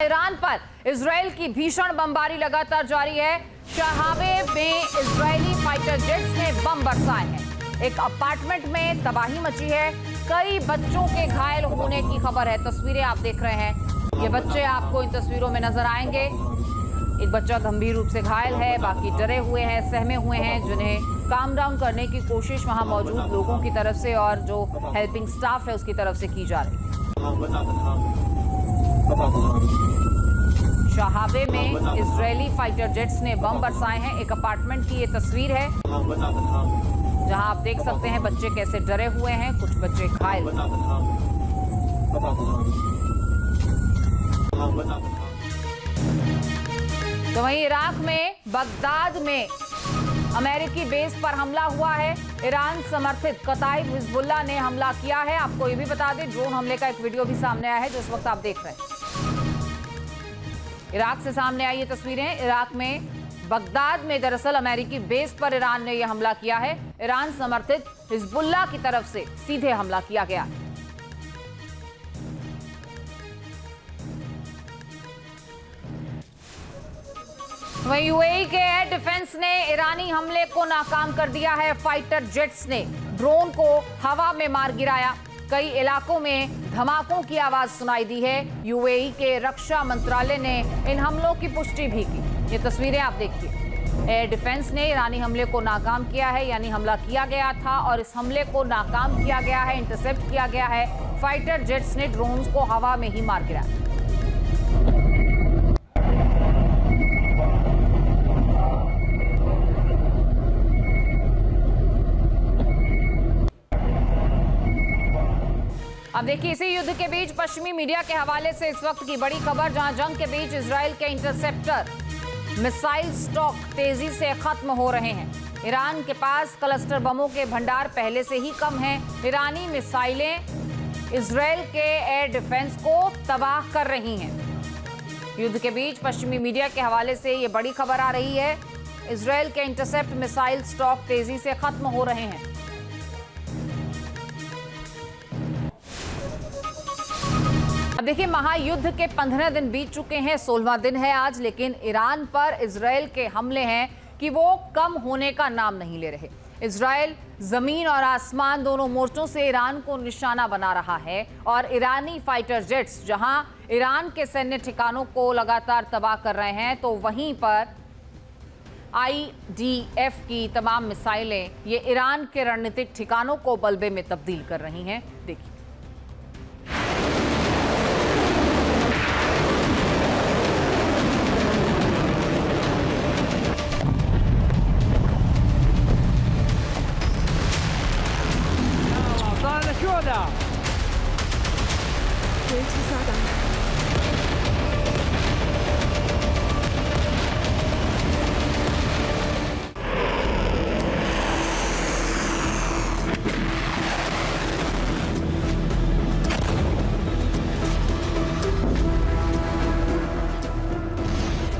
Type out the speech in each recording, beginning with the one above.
Iran पर Israel की भीषण बमबारी लगातार जारी है। शहाबे में इजरायली फाइटर जेट्स ने बम बरसाए हैं। एक अपार्टमेंट में तबाही मची है। कई बच्चों के घायल होने की खबर है। तस्वीरें आप देख रहे हैं। ये बच्चे आपको इन तस्वीरों में नजर आएंगे। एक बच्चा गंभीर रूप से घायल है, बाकी डरे हुए हैं, सहमे हुए हैं, जिन्हें काम डाउन करने की कोशिश वहां मौजूद लोगों की तरफ से और जो हेल्पिंग स्टाफ है उसकी तरफ से की जा रही है। शहाबे में इजरायली फाइटर जेट्स ने बम बरसाए हैं। एक अपार्टमेंट की ये तस्वीर है जहां आप देख सकते हैं बच्चे कैसे डरे हुए हैं, कुछ बच्चे घायल। तो वहीं इराक में बगदाद में अमेरिकी बेस पर हमला हुआ है। ईरान समर्थित कताइब हिजबुल्लाह ने हमला किया है। आपको ये भी बता दें, ड्रोन हमले का एक वीडियो भी सामने आया है जो इस वक्त आप देख रहे हैं। इराक से सामने आई ये तस्वीरें। इराक में बगदाद में दरअसल अमेरिकी बेस पर ईरान ने यह हमला किया है। ईरान समर्थित हिजबुल्लाह की तरफ से सीधे हमला किया गया। वहीं यूएई के एयर डिफेंस ने ईरानी हमले को नाकाम कर दिया है। फाइटर जेट्स ने ड्रोन को हवा में मार गिराया। कई इलाकों में धमाकों की आवाज सुनाई दी है। यूएई के रक्षा मंत्रालय ने इन हमलों की पुष्टि भी की। ये तस्वीरें आप देखिए। एयर डिफेंस ने ईरानी हमले को नाकाम किया है, यानी हमला किया गया था और इस हमले को नाकाम किया गया है, इंटरसेप्ट किया गया है। फाइटर जेट्स ने ड्रोन्स को हवा में ही मार गिराया। अब देखिए, इसी युद्ध के बीच पश्चिमी मीडिया के हवाले से इस वक्त की बड़ी खबर, जहां जंग के बीच इजराइल के इंटरसेप्टर मिसाइल स्टॉक तेजी से खत्म हो रहे हैं। ईरान के पास क्लस्टर बमों के भंडार पहले से ही कम हैं। ईरानी मिसाइलें इजराइल के एयर डिफेंस को तबाह कर रही हैं। युद्ध के बीच पश्चिमी मीडिया के हवाले से ये बड़ी खबर आ रही है। इजराइल के इंटरसेप्ट मिसाइल स्टॉक तेजी से खत्म हो रहे हैं। अब देखिए, महायुद्ध के 15 दिन बीत चुके हैं, 16वां दिन है आज, लेकिन ईरान पर इजराइल के हमले हैं कि वो कम होने का नाम नहीं ले रहे। इजराइल जमीन और आसमान दोनों मोर्चों से ईरान को निशाना बना रहा है और ईरानी फाइटर जेट्स जहां ईरान के सैन्य ठिकानों को लगातार तबाह कर रहे हैं, तो वहीं पर IDF की तमाम मिसाइलें ये ईरान के रणनीतिक ठिकानों को बलबे में तब्दील कर रही हैं। देखिए,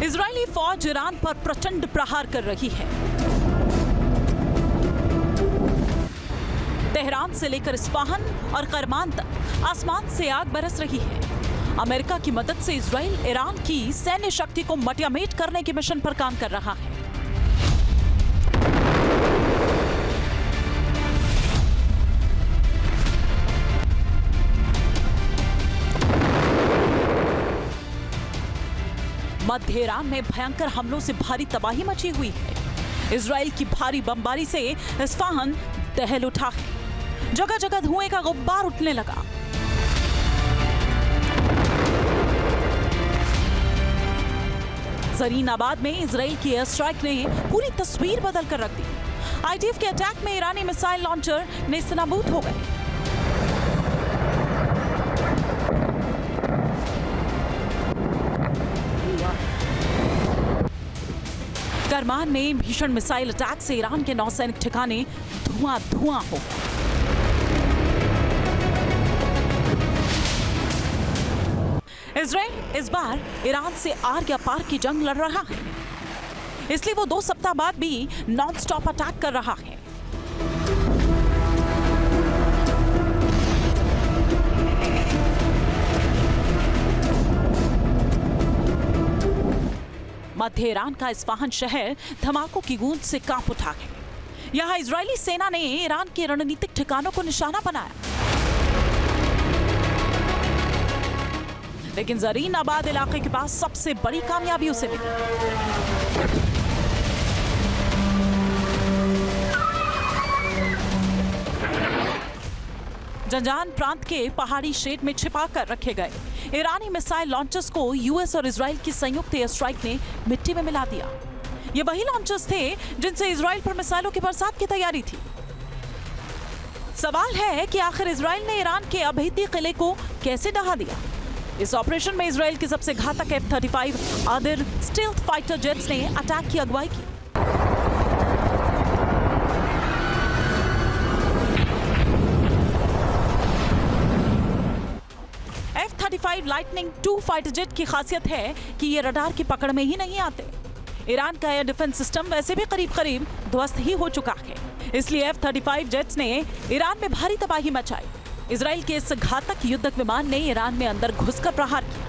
इजरायली फौज ईरान पर प्रचंड प्रहार कर रही है। तेहरान से लेकर इस्फहान और करमान तक आसमान से आग बरस रही है। अमेरिका की मदद से इजराइल ईरान की सैन्य शक्ति को मटियामेट करने के मिशन पर काम कर रहा है। मध्य ईरान में भयंकर हमलों से भारी तबाही मची हुई है। इजराइल की भारी बमबारी से इस्फहान दहल उठा है। जगह जगह धुएं का गुब्बार उठने लगा। जरीनाबाद में इजराइल की एयर स्ट्राइक ने पूरी तस्वीर बदल कर रख दी। IDF के अटैक में ईरानी मिसाइल लॉन्चर नेस्तनाबूद हो गए। करमान में भीषण मिसाइल अटैक से ईरान के नौसैनिक ठिकाने धुआं हो गए। इजराइल इस बार ईरान से आर या पार की जंग लड़ रहा है, इसलिए वो 2 सप्ताह बाद भी नॉन स्टॉप अटैक कर रहा है। मध्य ईरान का इस्फहान शहर धमाकों की गूंज से कांप उठा है। यहाँ इजरायली सेना ने ईरान के रणनीतिक ठिकानों को निशाना बनाया, लेकिन जरीन आबाद इलाके के पास सबसे बड़ी कामयाबी उसे मिली। जंजान प्रांत के पहाड़ी शेड में छिपा कर रखे गए ईरानी मिसाइल लॉन्चर्स को यूएस और इजराइल की संयुक्त एयर स्ट्राइक ने मिट्टी में मिला दिया। ये वही लॉन्चर्स थे जिनसे इजराइल पर मिसाइलों की बरसात की तैयारी थी। सवाल है कि आखिर इजराइल ने ईरान के अभेद्य किले को कैसे ढहा दिया। इस ऑपरेशन में इजराइल के सबसे घातक F-35 आदिर स्टील्थ फाइटर जेट्स ने अटैक की अगुवाई की। F-35 लाइटनिंग 2 फाइटर जेट की खासियत है कि ये रडार की पकड़ में ही नहीं आते। ईरान का एयर डिफेंस सिस्टम वैसे भी करीब ध्वस्त ही हो चुका है, इसलिए F-35 जेट्स ने ईरान में भारी तबाही मचाई। इजराइल के इस घातक युद्धक विमान ने ईरान में अंदर घुसकर प्रहार किया।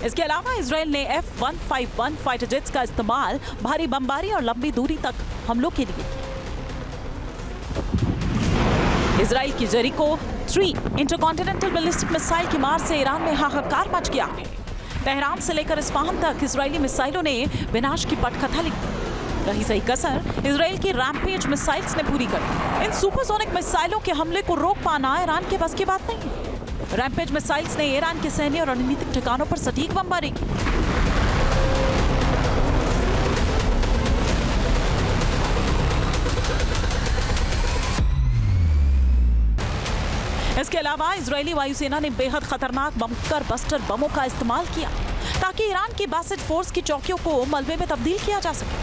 इसके अलावा इजराइल ने F-151 फाइटर जेट्स का इस्तेमाल भारी बमबारी और लंबी दूरी तक हमलों के लिए किया। इजराइल की जेरिको 3 इंटरकॉन्टिनेंटल बैलिस्टिक मिसाइल की मार से ईरान में हाहाकार मच गया है। तेहरान से लेकर इस्फहान तक इजरायली मिसाइलों ने विनाश की पटकथा लिखी। रही सही कसर इजराइल की रैम्पेज मिसाइल्स ने पूरी कर। इन सुपरसोनिक मिसाइलों के हमले को रोक पाना ईरान के बस की बात नहीं है। रैम्पेज मिसाइल्स ने ईरान के सैन्य और रणनीतिक ठिकानों पर सटीक बमबारी की। इसके अलावा इजरायली वायुसेना ने बेहद खतरनाक बंकर बस्टर बमों का इस्तेमाल किया ताकि ईरान की बासित फोर्स की चौकियों को मलबे में तब्दील किया जा सके।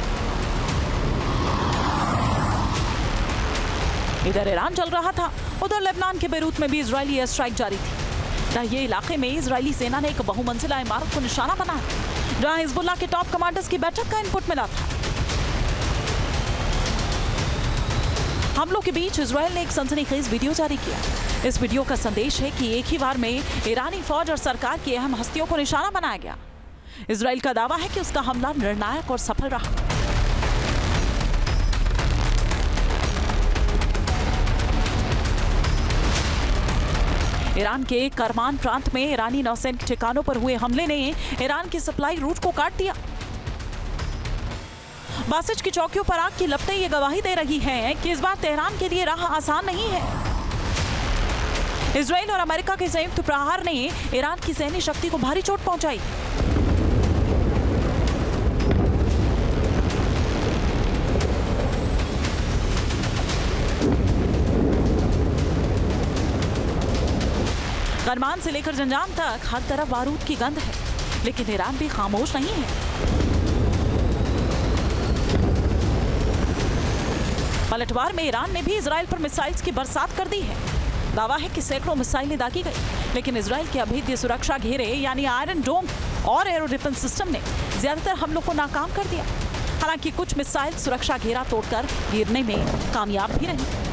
इधर ईरान चल रहा था, उधर लेबनान के बेरूत में भी इजरायली एयर स्ट्राइक जारी थी। दाहिए इलाके में इजरायली सेना ने एक बहुमंजिला इमारत को निशाना बनाया, जहां हिजबुल्लाह के टॉप कमांडर्स की बैठक का इनपुट मिला था। हमलों के बीच इजरायल ने एक सनसनीखेज वीडियो जारी किया। इस वीडियो का संदेश है कि एक ही बार में ईरानी फौज और सरकार की अहम हस्तियों को निशाना बनाया गया। इजरायल का दावा है कि उसका हमला निर्णायक और सफल रहा। ईरान के करमान प्रांत में ईरानी नौसैनिक ठिकानों पर हुए हमले ने ईरान की सप्लाई रूट को काट दिया। बासिज की चौकियों पर आग की लपटें ये गवाही दे रही हैं कि इस बार तेहरान के लिए राह आसान नहीं है। इजराइल और अमेरिका के संयुक्त प्रहार ने ईरान की सैन्य शक्ति को भारी चोट पहुंचाई। करमान से लेकर जंजान तक हर तरफ बारूद की गंध है, लेकिन ईरान भी खामोश नहीं है। पलटवार में ईरान ने भी इजराइल पर मिसाइल्स की बरसात कर दी है। दावा है कि सैकड़ों मिसाइलें दागी गई, लेकिन इजराइल के अभेद्य सुरक्षा घेरे यानी आयरन डोम और एरो डिफेंस सिस्टम ने ज्यादातर हमलों को नाकाम कर दिया। हालांकि कुछ मिसाइल सुरक्षा घेरा तोड़कर गिरने में कामयाब भी रही।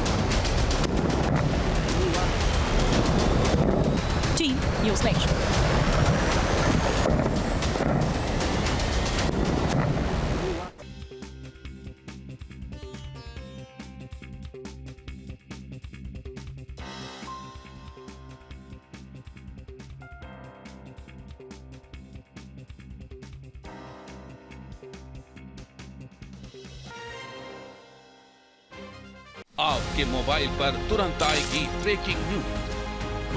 चीन न्यूज़ नेशन। आपके मोबाइल पर तुरंत आएगी ब्रेकिंग न्यूज।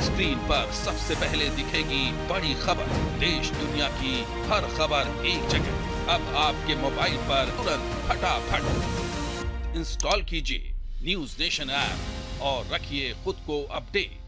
स्क्रीन पर सबसे पहले दिखेगी बड़ी खबर। देश दुनिया की हर खबर एक जगह। अब आपके मोबाइल पर तुरंत फटाफट इंस्टॉल कीजिए न्यूज़ नेशन ऐप और रखिए खुद को अपडेट।